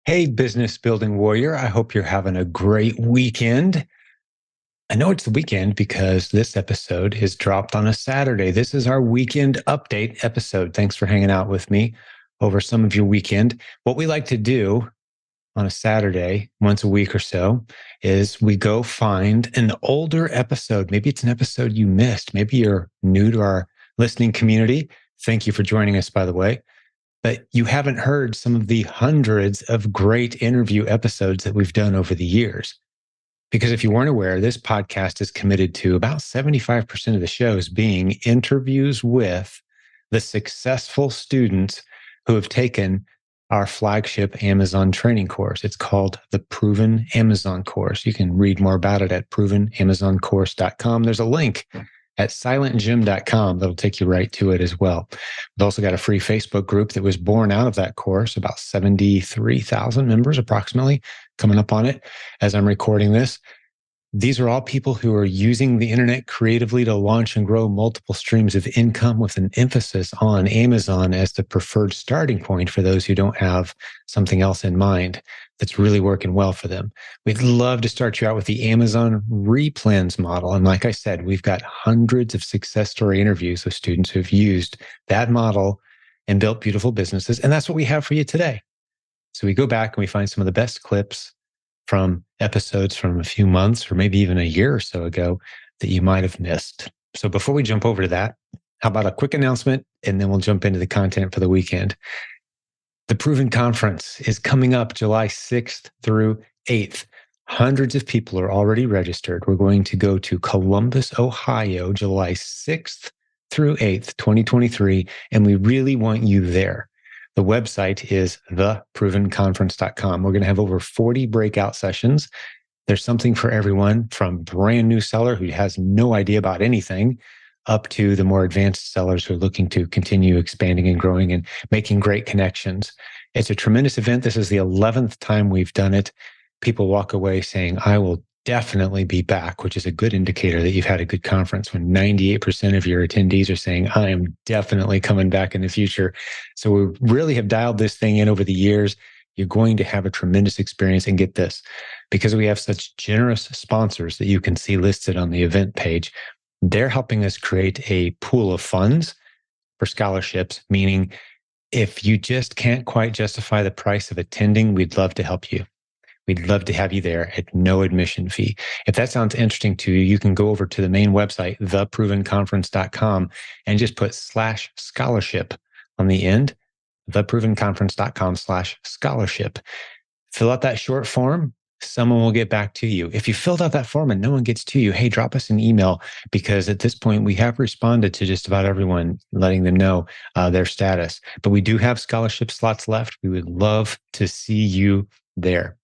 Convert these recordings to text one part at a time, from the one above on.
Hey, business building warrior. I hope you're having a great weekend. I know it's the weekend because this episode is dropped on a Saturday. This is our weekend update episode. Thanks for hanging out with me over some of your weekend. What we like to do on a Saturday, once a week or so, is we go find an older episode. Maybe it's an episode you missed. Maybe you're new to our listening community. Thank you for joining us, by the way. But you haven't heard some of the hundreds of great interview episodes that we've done over the years. Because if you weren't aware, this podcast is committed to about 75% of the shows being interviews with the successful students who have taken our flagship Amazon training course. It's called the Proven Amazon Course. You can read more about it at provenamazoncourse.com. There's a link at silentjimdotcom that'll take you right to it as well. We've also got a free Facebook group that was born out of that course, about 73,000 members approximately coming up on it as I'm recording this. These are all people who are using the internet creatively to launch and grow multiple streams of income with an emphasis on Amazon as the preferred starting point for those who don't have something else in mind that's really working well for them. We'd love to start you out with the Amazon replens model. And like I said, we've got hundreds of success story interviews with students who've used that model and built beautiful businesses. And that's what we have for you today. So we go back and we find some of the best clips from episodes from a few months or maybe even a year or so ago that you might have missed. So before we jump over to that, how about a quick announcement and then we'll jump into the content for the weekend. The Proven Conference is coming up July 6th through 8th. Hundreds of people are already registered. We're going to go to Columbus, Ohio, July 6th through 8th, 2023, and we really want you there. The website is theprovenconference.com. We're going to have over 40 breakout sessions. There's something for everyone from brand new seller who has no idea about anything up to the more advanced sellers who are looking to continue expanding and growing and making great connections. It's a tremendous event. This is the 11th time we've done it. People walk away saying, I will definitely be back, which is a good indicator that you've had a good conference when 98% of your attendees are saying, I am definitely coming back in the future. So we really have dialed this thing in over the years. You're going to have a tremendous experience. And get this, because we have such generous sponsors that you can see listed on the event page, they're helping us create a pool of funds for scholarships, meaning if you just can't quite justify the price of attending, we'd love to help you. We'd love to have you there at no admission fee. If that sounds interesting to you, you can go over to the main website, theprovenconference.com, and just put /scholarship on the end, theprovenconference.com/scholarship. Fill out that short form. Someone will get back to you. If you filled out that form and no one gets to you, hey, drop us an email, because at this point we have responded to just about everyone, letting them know their status. But we do have scholarship slots left. We would love to see you there.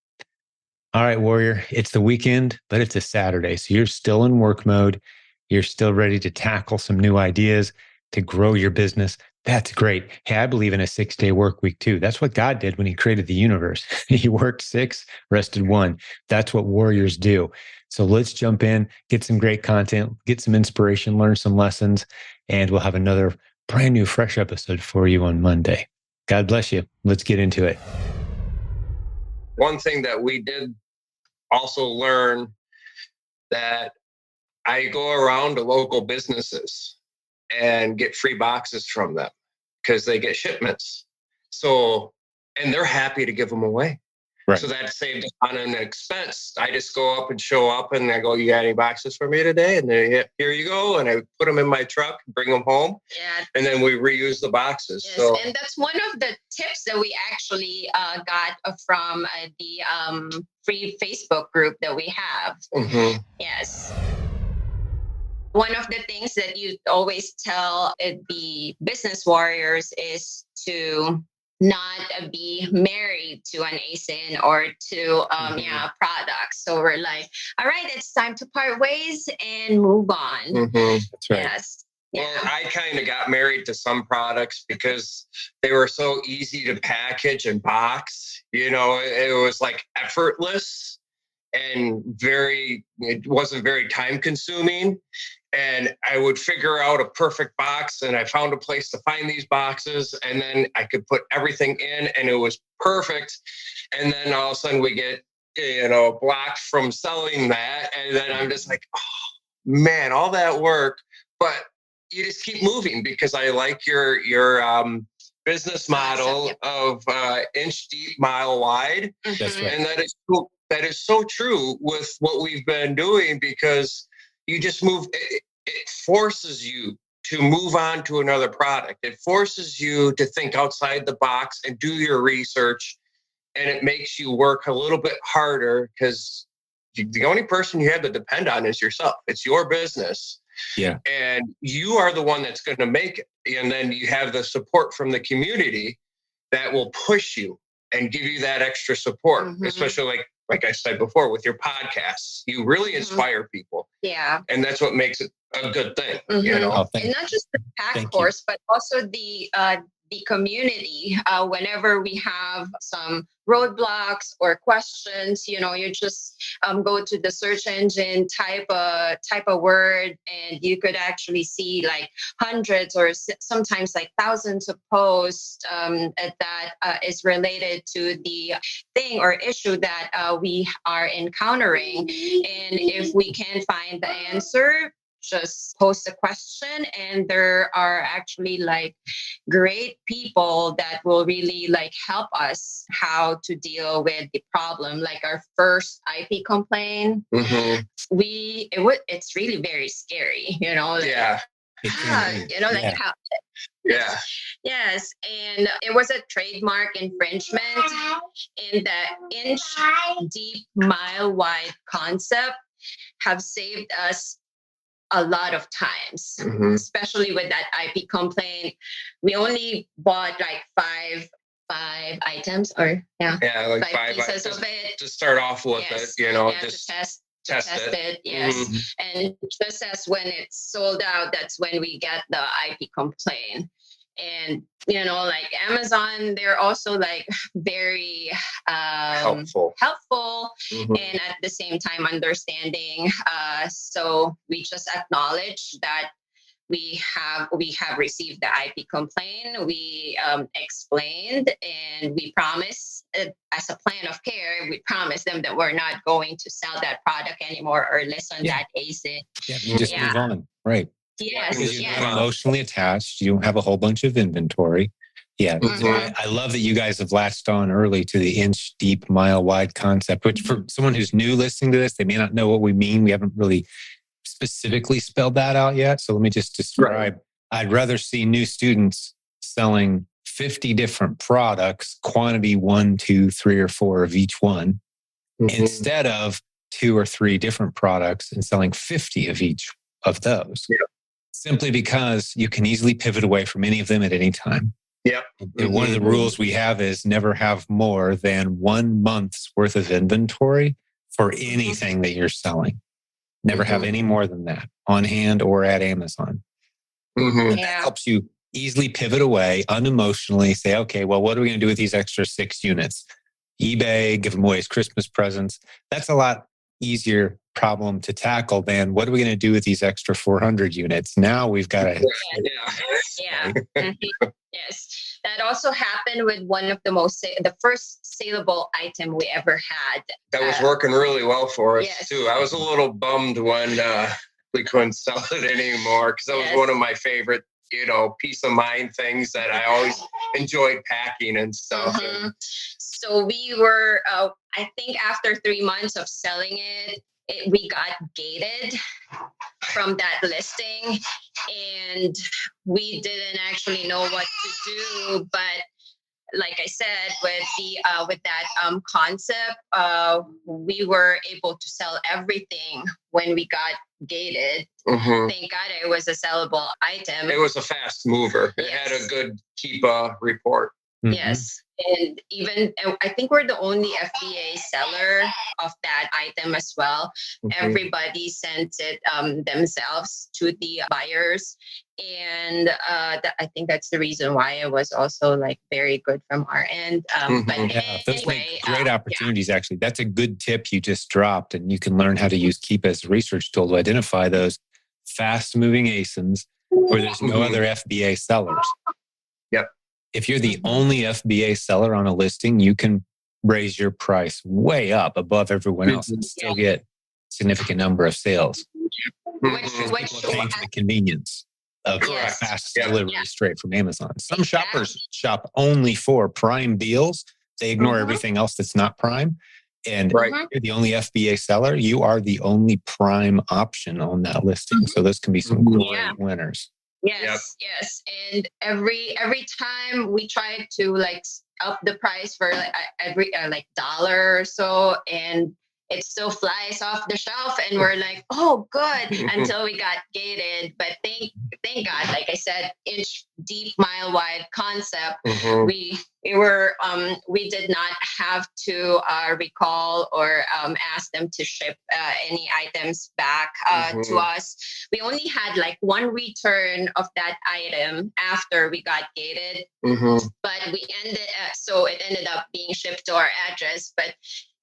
All right, warrior, it's the weekend, but it's a Saturday. So you're still in work mode. You're still ready to tackle some new ideas to grow your business. That's great. Hey, I believe in a 6-day work week too. That's what God did when he created the universe. He worked 6, rested 1. That's what warriors do. So let's jump in, get some great content, get some inspiration, learn some lessons, and we'll have another brand new, fresh episode for you on Monday. God bless you. Let's get into it. One thing that we did also learn, that I go around to local businesses and get free boxes from them because they get shipments. So, and they're happy to give them away. Right. So that saved on an expense. I just go up and show up and I go, you got any boxes for me today? And they, here you go. And I put them in my truck, bring them home. Yeah. And then we reuse the boxes. Yes. So, and that's one of the tips that we actually got from the free Facebook group that we have. Mm-hmm. Yes. One of the things that you always tell the business warriors is to not be married to an ASIN or to products. So we're like, all right, it's time to part ways and move on. Mm-hmm. That's right. Yes. Well, I kind of got married to some products because they were so easy to package and box. You know, it was like effortless and it wasn't very time consuming. And I would figure out a perfect box, and I found a place to find these boxes, and then I could put everything in, and it was perfect. And then all of a sudden we get, blocked from selling that. And then I'm just like, oh man, all that work. But you just keep moving, because I like your business model of inch deep, mile wide. That's right. And that is so true with what we've been doing, because you just move. It forces you to move on to another product. It forces you to think outside the box and do your research. And it makes you work a little bit harder, because the only person you have to depend on is yourself. It's your business. Yeah. And you are the one that's going to make it. And then you have the support from the community that will push you and give you that extra support, especially like I said before, with your podcasts. You really inspire people. Yeah. And that's what makes it a good thing, Oh, and not just the pack course, but also the community. Whenever we have some roadblocks or questions, you just go to the search engine, type a word, and you could actually see like hundreds or sometimes like thousands of posts that is related to the thing or issue that we are encountering. And if we can't find the answer, just post a question, and there are actually like great people that will really like help us how to deal with the problem. Like our first IP complaint, it's really very scary, Yeah. How. Yeah. Yes. And it was a trademark infringement, and the inch deep, mile wide concept have saved us a lot of times, especially with that IP complaint. We only bought like five items, or like five pieces of it to start off with. Yes. Just to test it. Yes. And just as when it's sold out, that's when we get the IP complaint. And like Amazon, they're also like very helpful, and at the same time understanding. So we just acknowledge that we have received the IP complaint. We explained, and we promised, as a plan of care, we promised them that we're not going to sell that product anymore or list on that ASIN. Yeah, you just move on, right? Yes, because you're not emotionally attached. You don't have a whole bunch of inventory. Yeah. So I love that you guys have latched on early to the inch deep, mile wide concept, which for someone who's new listening to this, they may not know what we mean. We haven't really specifically spelled that out yet. So let me just describe. I'd rather see new students selling 50 different products, quantity 1, 2, 3, or 4 of each one, instead of 2 or 3 different products and selling 50 of each of those. Yeah. Simply because you can easily pivot away from any of them at any time. Yep. And one of the rules we have is never have more than 1 month's worth of inventory for anything that you're selling. Never have any more than that on hand or at Amazon. That helps you easily pivot away unemotionally, say, okay, well, what are we going to do with these extra 6 units? eBay, give them away as Christmas presents. That's a lot easier problem to tackle than what are we going to do with these extra 400 units? Now we've got to... Yes. That also happened with one of the first saleable item we ever had. That was working really well for us too. I was a little bummed when we couldn't sell it anymore, because that was one of my favorite, peace of mind things that I always enjoyed packing and stuff. So we were, I think after 3 months of selling it, we got gated from that listing, and we didn't actually know what to do. But like I said, with that concept, we were able to sell everything when we got gated. Thank God it was a sellable item. It was a fast mover. It had a good Keepa report. Yes. And even, I think we're the only FBA seller of that item as well. Everybody sent it themselves to the buyers. And I think that's the reason why it was also like very good from our end. But those make great opportunities, actually. That's a good tip you just dropped. And you can learn how to use Keepa as a research tool to identify those fast moving ASINs where there's no other FBA sellers. Yep. If you're the only FBA seller on a listing, you can raise your price way up above everyone else and still get a significant number of sales. People are paying for the convenience of fast delivery straight from Amazon. Some shoppers shop only for prime deals. They ignore everything else that's not prime. And you're the only FBA seller. You are the only prime option on that listing. So those can be some great winners. Yes. And every time we try to like up the price for every like $1 or so, and it still flies off the shelf, and we're like, oh, good, until we got gated. But thank God, like I said, inch deep, mile wide concept. We did not have to recall or ask them to ship any items back to us. We only had like one return of that item after we got gated, but it ended up being shipped to our address. But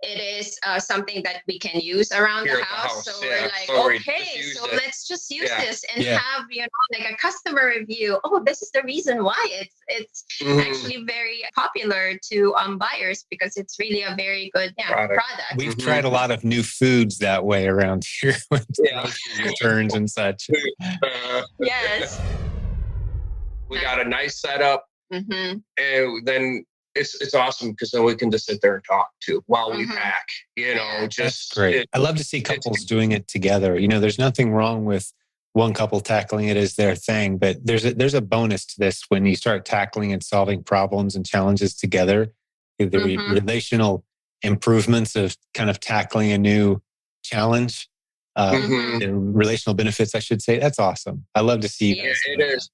it is something that we can use around the house. So we're like, okay, so let's just use this and have, like a customer review. Oh, this is the reason why it's actually very popular to buyers, because it's really a very good product. We've tried a lot of new foods that way around here with grocery returns and such. Yes. We got a nice setup, and then it's awesome because then we can just sit there and talk too while we pack. That's great. I love to see couples doing it together. There's nothing wrong with one couple tackling it as their thing, but there's a bonus to this when you start tackling and solving problems and challenges together. The relational improvements of kind of tackling a new challenge, the relational benefits, I should say. That's awesome. I love to see. Yeah, it is.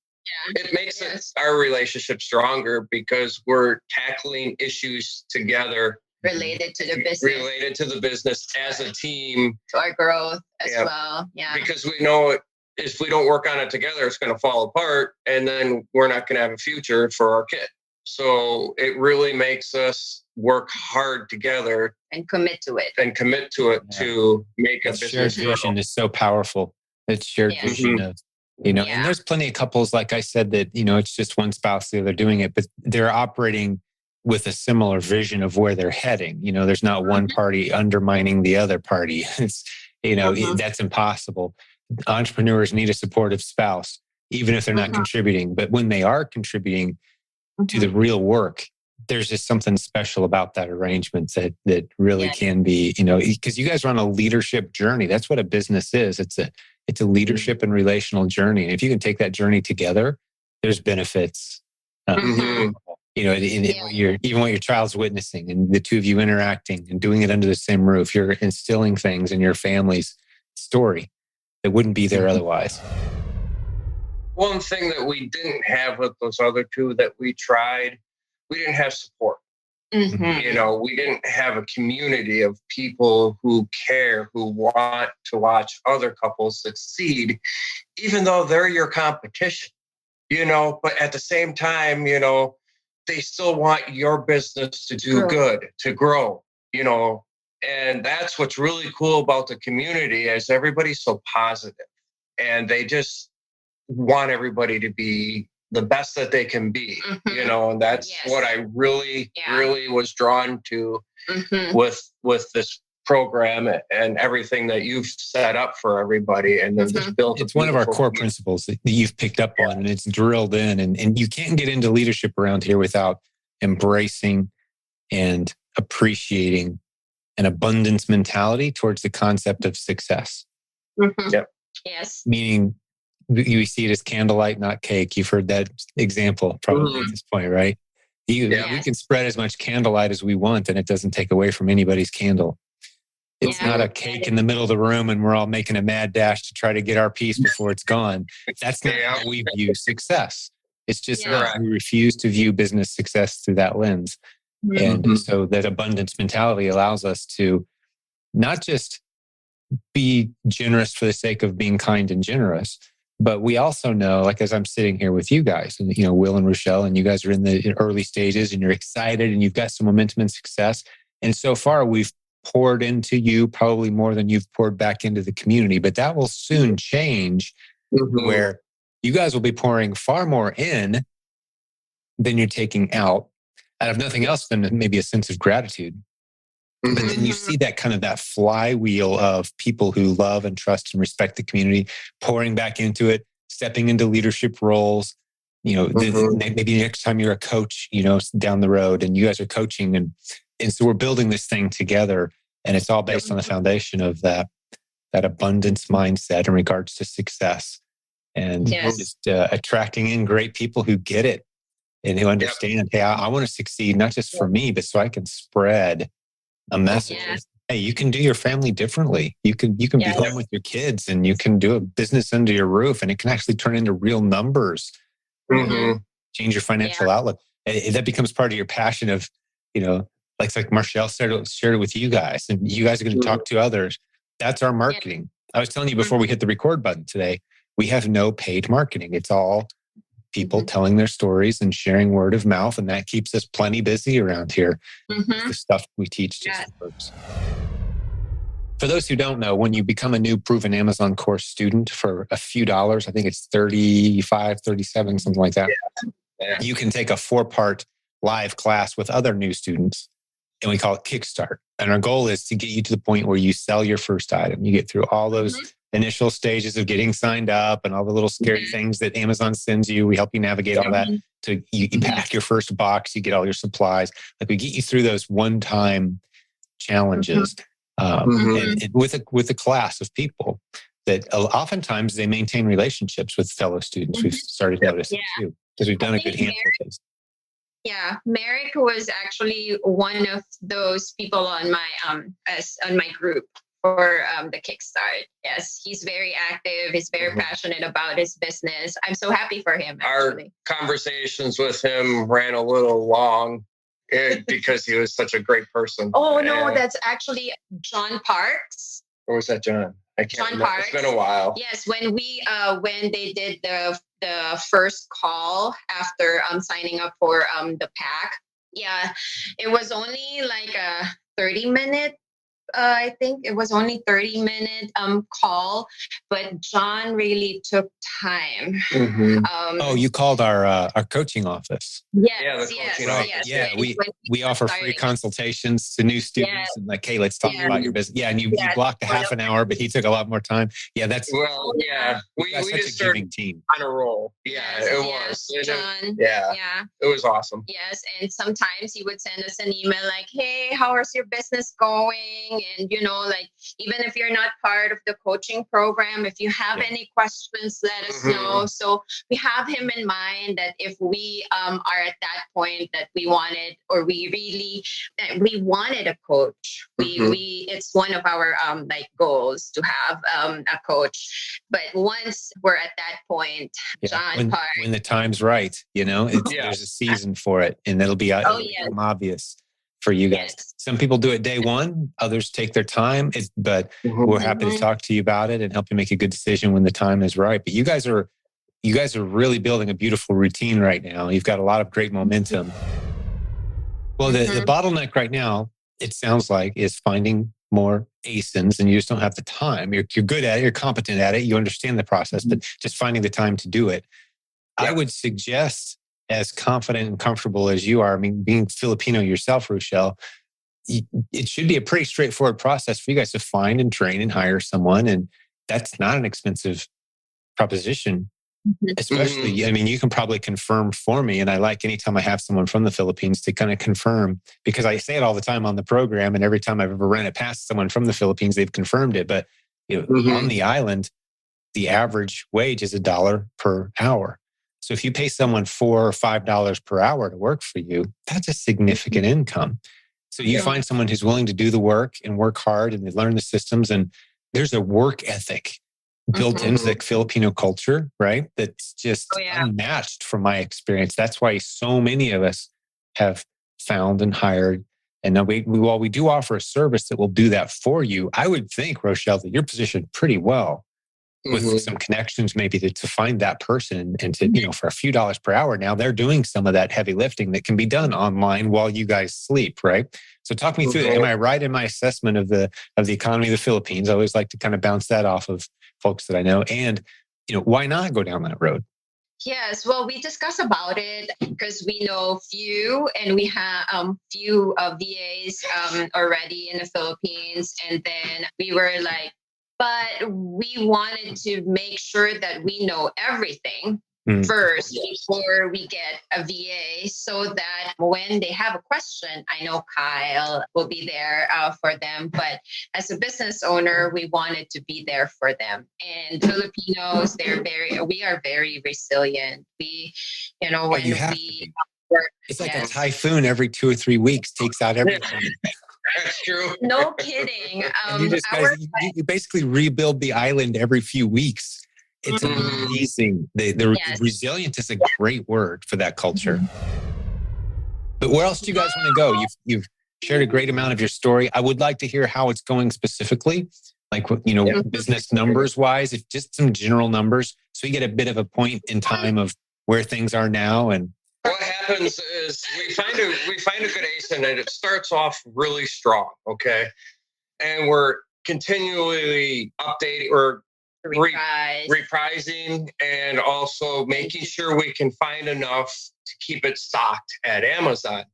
It makes our relationship stronger because we're tackling issues together related to the business as a team, to our growth as well. Yeah, because we know if we don't work on it together, it's going to fall apart, and then we're not going to have a future for our kid. So it really makes us work hard together and commit to it to make a business. Shared vision is so powerful. It's shared vision of. And there's plenty of couples, like I said, that, it's just one spouse, the other doing it, but they're operating with a similar vision of where they're heading. There's not one party undermining the other party. It's, that's impossible. Entrepreneurs need a supportive spouse, even if they're not contributing. But when they are contributing to the real work, there's just something special about that arrangement that really can be, because you guys are on a leadership journey. That's what a business is. It's a leadership and relational journey. And if you can take that journey together, there's benefits. Even what your child's witnessing and the two of you interacting and doing it under the same roof, you're instilling things in your family's story that wouldn't be there otherwise. One thing that we didn't have with those other two that we tried, we didn't have support. We didn't have a community of people who care, who want to watch other couples succeed, even though they're your competition, but at the same time, they still want your business to do good, to grow, and that's what's really cool about the community is everybody's so positive and they just want everybody to be the best that they can be, and that's what I really was drawn to with this program and everything that you've set up for everybody. And then just built. It's one of our core principles that you've picked up on, and it's drilled in. And you can't get into leadership around here without embracing and appreciating an abundance mentality towards the concept of success. Yes. Meaning, you see it as candlelight, not cake. You've heard that example probably at this point, right? We can spread as much candlelight as we want, and it doesn't take away from anybody's candle. It's not a cake in the middle of the room and we're all making a mad dash to try to get our piece before it's gone. That's not how we view success. It's just we refuse to view business success through that lens. And so that abundance mentality allows us to not just be generous for the sake of being kind and generous, but we also know, like as I'm sitting here with you guys, and Will and Rochelle, and you guys are in the early stages, and you're excited, and you've got some momentum and success. And so far, we've poured into you probably more than you've poured back into the community. But that will soon change where you guys will be pouring far more in than you're taking out of nothing else than maybe a sense of gratitude. But then you see that kind of that flywheel of people who love and trust and respect the community, pouring back into it, stepping into leadership roles. Maybe next time you're a coach, down the road and you guys are coaching. And so we're building this thing together. And it's all based on the foundation of that abundance mindset in regards to success. And just attracting in great people who get it and who understand, hey, I want to succeed, not just for me, but so I can spread a message. Hey, you can do your family differently. You can be home with your kids and you can do a business under your roof and it can actually turn into real numbers. Change your financial outlook. And that becomes part of your passion of, like Marshall shared it with you guys and you guys are going to talk to others. That's our marketing. I was telling you before we hit the record button today, we have no paid marketing. It's all people telling their stories and sharing word of mouth. And that keeps us plenty busy around here. The stuff we teach just works. For those who don't know, when you become a new proven Amazon course student for a few dollars, I think it's 35, 37, something like that. You can take a 4-part live class with other new students. And we call it Kickstart. And our goal is to get you to the point where you sell your first item. You get through all those initial stages of getting signed up and all the little scary things that Amazon sends you. We help you navigate all that. To you pack your first box, you get all your supplies. Like we get you through those one-time challenges and with a class of people that oftentimes they maintain relationships with fellow students. We've started noticing too because we've done a good handful of things. Yeah, Merrick was actually one of those people on my on my group for the Kickstart. Yes, he's very active. He's very passionate about his business. I'm so happy for him. Actually. Our conversations with him ran a little long because he was such a great person. Oh no, that's actually John Parks. Or was that John? I can't remember. Parks. It's been a while. Yes, when they did the first call after signing up for the pack. Yeah, it was only like a 30-minute. I think it was only 30-minute call, but John really took time. You called our coaching office. Yes. Yeah, we offer free consultations to new students and like, hey, let's talk about your business. Yeah, and you blocked a half an hour, but he took a lot more time. Yeah, that's we just started team on a roll. Yeah, it was. John. It was awesome. Yes, and sometimes he would send us an email like, hey, how is your business going? And, like, even if you're not part of the coaching program, if you have any questions, let us know. So we have him in mind that if we are at that point that we wanted, or we wanted a coach, it's one of our goals to have a coach. But once we're at that point, John Park. When the time's right, there's a season for it, and it'll be obvious for you guys. Some people do it day one, others take their time, but we're happy to talk to you about it and help you make a good decision when the time is right. But you guys are really building a beautiful routine right now. You've got a lot of great momentum. Well, the bottleneck right now, it sounds like, is finding more ASINs, and you just don't have the time. You're good at it, you're competent at it, you understand the process, but just finding the time to do it. I would suggest, as confident and comfortable as you are, I mean, being Filipino yourself, Rochelle, it should be a pretty straightforward process for you guys to find and train and hire someone. And that's not an expensive proposition, especially, I mean, you can probably confirm for me. And I like anytime I have someone from the Philippines to kind of confirm, because I say it all the time on the program. And every time I've ever ran it past someone from the Philippines, they've confirmed it. But on the island, the average wage is $1 per hour. So if you pay someone $4 or $5 per hour to work for you, that's a significant income. So you find someone who's willing to do the work and work hard and they learn the systems, and there's a work ethic built into the Filipino culture, right? That's just unmatched from my experience. That's why so many of us have found and hired. And now while we do offer a service that will do that for you, I would think, Rochelle, that you're positioned pretty well with some connections, maybe to find that person and to, for a few dollars per hour. Now they're doing some of that heavy lifting that can be done online while you guys sleep, right? So talk me through that. Am I right in my assessment of the economy of the Philippines? I always like to kind of bounce that off of folks that I know. And, why not go down that road? Yes, well, we discussed about it because we know few, and we have few VAs already in the Philippines, and then we were like, but we wanted to make sure that we know everything first before we get a VA, so that when they have a question, I know Kyle will be there for them. But as a business owner, we wanted to be there for them. And Filipinos, we are very resilient. We, when we work, it's like a typhoon every 2 or 3 weeks takes out everything. That's true. No kidding. And you basically rebuild the island every few weeks. It's amazing. The resilient is a great word for that culture. But where else do you guys want to go? You've shared a great amount of your story. I would like to hear how it's going specifically, like, business numbers wise, if just some general numbers, so you get a bit of a point in time of where things are now. And what happens is we find a good ASIN, and it starts off really strong, okay? And we're continually updating or reprising, and also making sure we can find enough to keep it stocked at Amazon.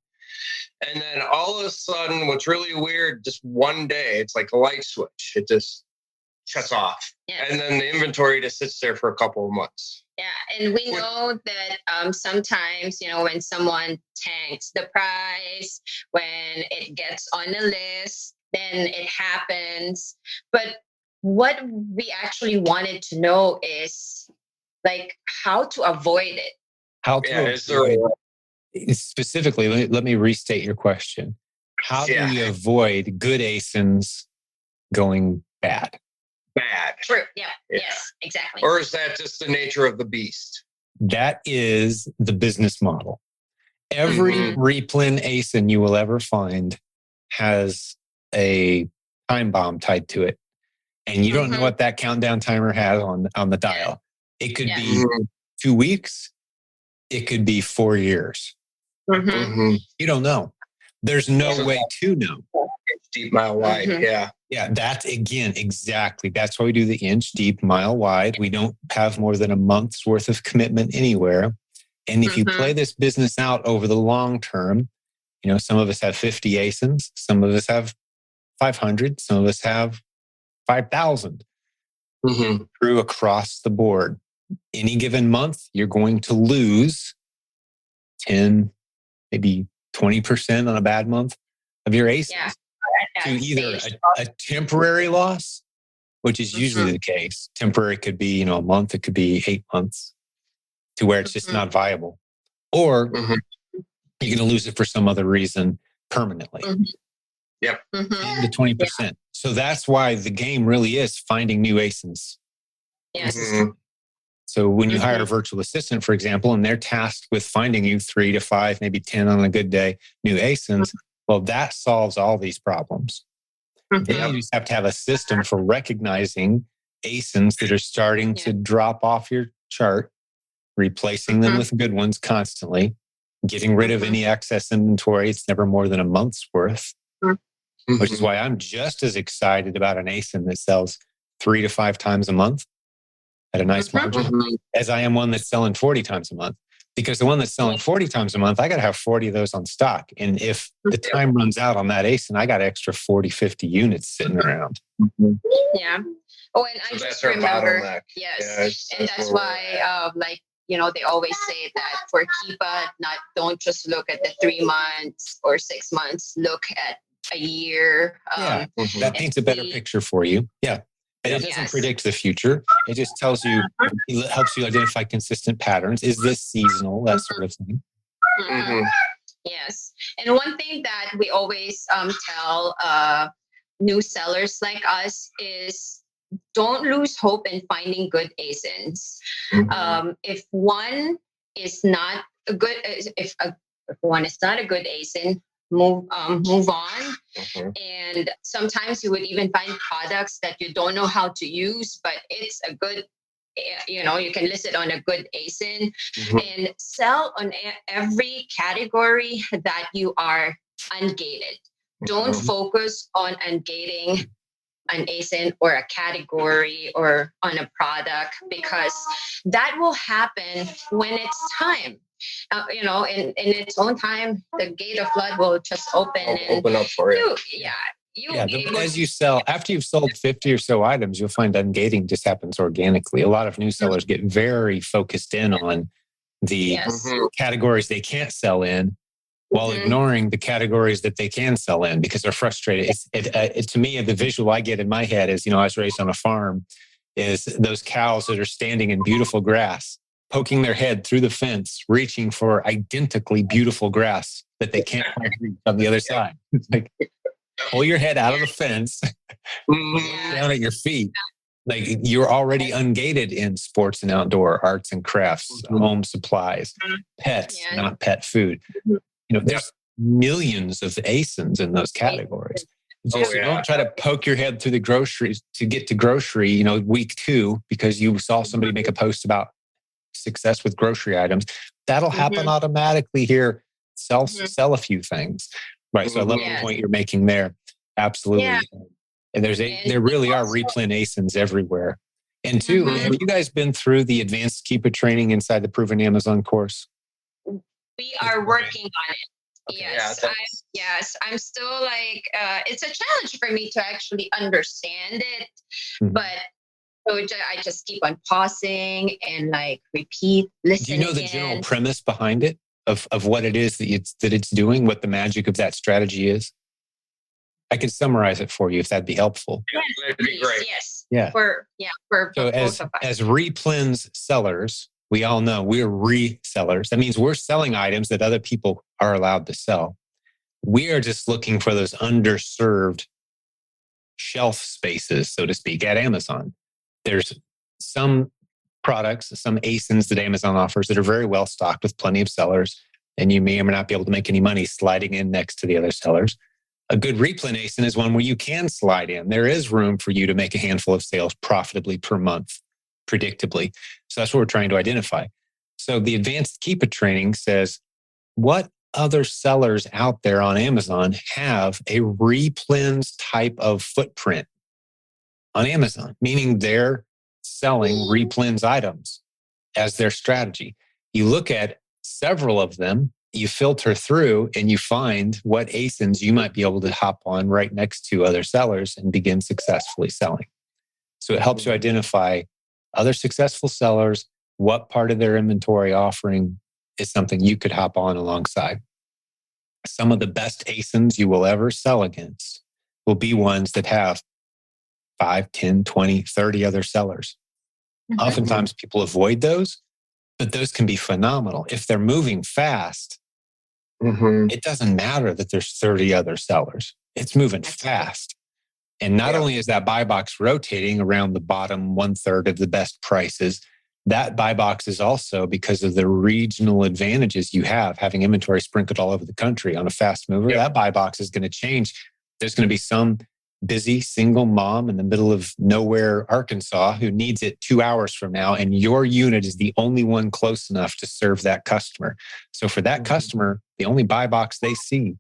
And then all of a sudden, what's really weird, just one day, it's like a light switch. It just shuts off. Yeah. And then the inventory just sits there for a couple of months. Yeah, and we know that sometimes, when someone tanks the price, when it gets on the list, then it happens. But what we actually wanted to know is, like, how to avoid it. Specifically, let me restate your question. How do we avoid good ASINs going bad? True. Yeah. Yes, exactly. Or is that just the nature of the beast? That is the business model. Every replen ASIN you will ever find has a time bomb tied to it. And you don't know what that countdown timer has on the dial. It could be 2 weeks. It could be 4 years. You don't know. There's no way to know. Deep, mile wide. Yeah, that's exactly. That's why we do the inch deep, mile wide. We don't have more than a month's worth of commitment anywhere. And if you play this business out over the long term, some of us have 50 ASINs, some of us have 500, some of us have 5,000. Through across the board. Any given month, you're going to lose 10, maybe 20% on a bad month of your ASINs. To either a temporary loss, which is usually the case. Temporary could be, a month, it could be 8 months, to where it's just not viable. Or you're going to lose it for some other reason permanently. 10 to 20%. So that's why the game really is finding new ASINs. Yes. So when you hire a virtual assistant, for example, and they're tasked with finding you 3 to 5, maybe 10 on a good day, new ASINs, well, that solves all these problems. Then you just have to have a system for recognizing ASINs that are starting to drop off your chart, replacing them with good ones constantly, getting rid of any excess inventory. It's never more than a month's worth, which is why I'm just as excited about an ASIN that sells 3 to 5 times a month at a nice margin as I am one that's selling 40 times a month. Because the one that's selling 40 times a month, I got to have 40 of those on stock. And if the time runs out on that ASIN, I got extra 40, 50 units sitting around. Yeah. Oh, and I just remember, and that's why, they always say that for Keepa, don't just look at the 3 months or 6 months, look at a year. That paints a better picture for you. Yeah. And it doesn't predict the future. It just tells you, it helps you identify consistent patterns. Is this seasonal? That sort of thing. Yes. And one thing that we always tell new sellers like us is, don't lose hope in finding good ASINs. If one is not a good, if one is not a good ASIN, move on. And sometimes you would even find products that you don't know how to use, but it's a good, you can list it on a good ASIN and sell on every category that you are ungated. Don't focus on ungating an ASIN or a category or on a product, because that will happen when it's time. In its own time, the gate of flood will just open up for you. As you sell, after you've sold 50 or so items, you'll find ungating just happens organically. A lot of new sellers get very focused in on the categories they can't sell in, while ignoring the categories that they can sell in because they're frustrated. To me, the visual I get in my head is, I was raised on a farm, is those cows that are standing in beautiful grass, poking their head through the fence, reaching for identically beautiful grass that they can't reach on the other side. It's like, pull your head out of the fence, down at your feet. Like, you're already ungated in sports and outdoor, arts and crafts, home supplies, pets, not pet food. There's millions of ASINs in those categories. Don't try to poke your head through the groceries to get to grocery, week 2, because you saw somebody make a post about success with grocery items. That'll happen automatically here. Sell a few things. Right. So I love the point you're making there. Absolutely. Yeah. And there really are replen ASINs everywhere. And 2, have you guys been through the advanced Keepa training inside the Proven Amazon course? We are working on it. Okay, yes. I'm still like, it's a challenge for me to actually understand it, but I just keep on pausing and repeat, listen. Do you know the general premise behind it of what it is that it's doing, what the magic of that strategy is? I could summarize it for you if that'd be helpful. Yeah, that'd be great. Yes. Yeah. For as replens sellers, we all know we're resellers. That means we're selling items that other people are allowed to sell. We are just looking for those underserved shelf spaces, so to speak, at Amazon. There's some products, some ASINs that Amazon offers that are very well stocked with plenty of sellers, and you may or may not be able to make any money sliding in next to the other sellers. A good replen ASIN is one where you can slide in. There is room for you to make a handful of sales profitably per month, predictably. So that's what we're trying to identify. So the advanced Keepa training says, what other sellers out there on Amazon have a replens type of footprint on Amazon, meaning they're selling replens items as their strategy. You look at several of them, you filter through, and you find what ASINs you might be able to hop on right next to other sellers and begin successfully selling. So it helps you identify other successful sellers, what part of their inventory offering is something you could hop on alongside. Some of the best ASINs you will ever sell against will be ones that have 5, 10, 20, 30 other sellers. Oftentimes people avoid those, but those can be phenomenal. If they're moving fast, it doesn't matter that there's 30 other sellers. It's moving fast. And not only is that buy box rotating around the bottom 1/3 of the best prices, that buy box is also, because of the regional advantages you have, having inventory sprinkled all over the country on a fast mover, that buy box is going to change. There's going to be some busy single mom in the middle of nowhere, Arkansas, who needs it 2 hours from now, and your unit is the only one close enough to serve that customer. So for that customer, the only buy box they see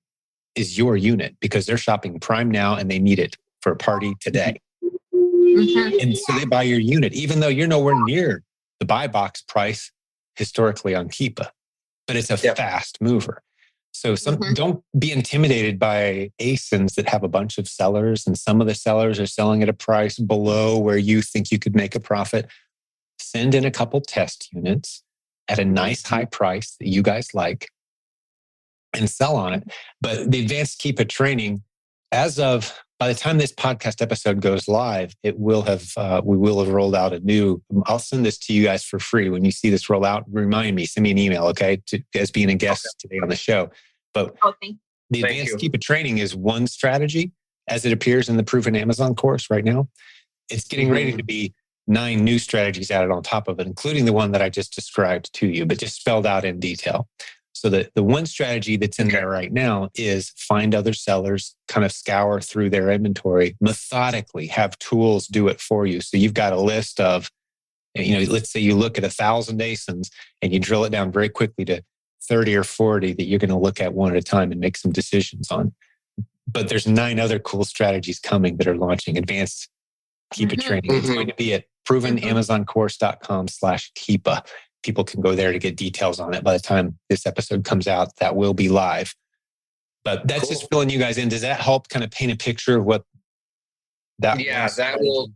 is your unit, because they're shopping Prime now and they need it for a party today. And so they buy your unit, even though you're nowhere near the buy box price historically on Keepa, but it's a fast mover. So don't be intimidated by ASINs that have a bunch of sellers, and some of the sellers are selling at a price below where you think you could make a profit. Send in a couple test units at a nice high price that you guys like and sell on it. But the advanced Keepa training, by the time this podcast episode goes live, we will have rolled out I'll send this to you guys for free. When you see this roll out, remind me, send me an email, okay, as being a guest today on the show. But the advanced Keepa training is one strategy as it appears in the Proven Amazon course right now. It's getting ready to be 9 new strategies added on top of it, including the one that I just described to you, but just spelled out in detail. So the one strategy that's in there right now is find other sellers, kind of scour through their inventory methodically, have tools do it for you. So you've got a list of, let's say you look at 1,000 ASINs and you drill it down very quickly to 30 or 40 that you're going to look at one at a time and make some decisions on. But there's 9 other cool strategies coming that are launching advanced Keepa training. It's going to be at provenamazoncourse.com/Keepa. People can go there to get details on it. By the time this episode comes out, that will be live. But that's just filling you guys in. Does that help kind of paint a picture of what that will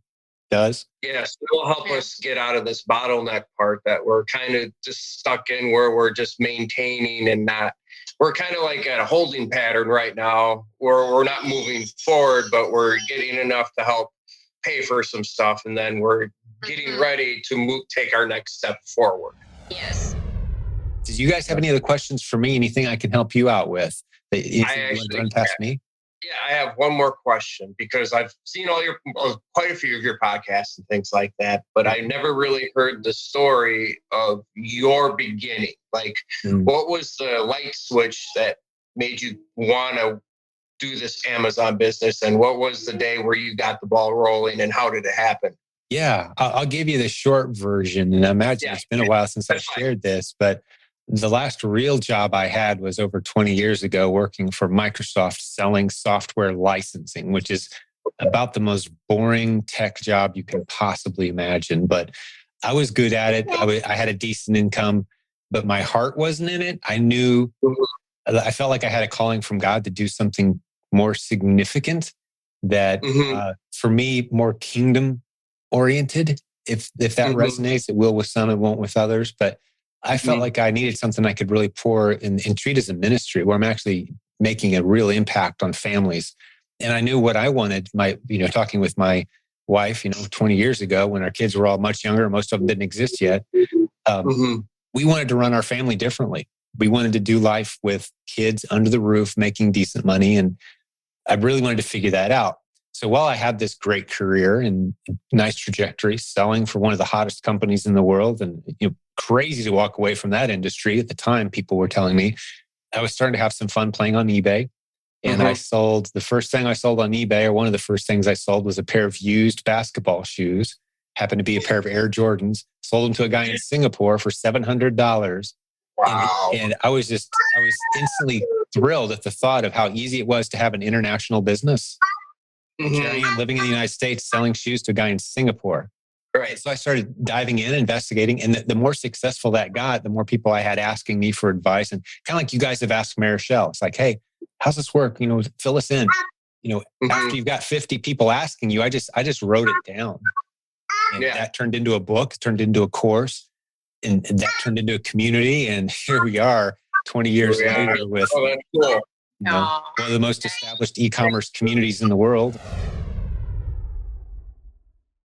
does? Yes, it will help us get out of this bottleneck part that we're kind of just stuck in, where we're just maintaining and not. We're kind of like at a holding pattern right now where we're not moving forward, but we're getting enough to help pay for some stuff, and then we're getting ready to take our next step forward. Yes. Did you guys have any other questions for me? Anything I can help you out with? I actually run past me. Yeah, I have one more question, because I've seen quite a few of your podcasts and things like that, but I never really heard the story of your beginning. Like, what was the light switch that made you want to do this Amazon business, and what was the day where you got the ball rolling, and how did it happen? Yeah, I'll give you the short version, and I imagine it's been a while since I shared this, but the last real job I had was over 20 years ago, working for Microsoft selling software licensing, which is about the most boring tech job you can possibly imagine. But I was good at it. I had a decent income, but my heart wasn't in it. I felt like I had a calling from God to do something more significant that, for me, more kingdom oriented. If that resonates, it will with some, it won't with others. But I felt like I needed something I could really pour and treat as a ministry, where I'm actually making a real impact on families. And I knew what I wanted. Talking with my wife, 20 years ago, when our kids were all much younger, most of them didn't exist yet. We wanted to run our family differently. We wanted to do life with kids under the roof, making decent money. And I really wanted to figure that out. So while I had this great career and nice trajectory, selling for one of the hottest companies in the world, and crazy to walk away from that industry at the time, people were telling me, I was starting to have some fun playing on eBay. And I sold, the first thing I sold on eBay, or one of the first things I sold, was a pair of used basketball shoes. Happened to be a pair of Air Jordans. Sold them to a guy in Singapore for $700. Wow. And I was instantly thrilled at the thought of how easy it was to have an international business. Here I am living in the United States, selling shoes to a guy in Singapore. Right. So I started diving in, investigating. And the more successful that got, the more people I had asking me for advice. And kind of like you guys have asked Marichelle. It's like, hey, how's this work? Fill us in. After you've got 50 people asking you, I just wrote it down. And that turned into a book, turned into a course, and that turned into a community. And here we are 20 years later with that's cool. one of the most established e-commerce communities in the world.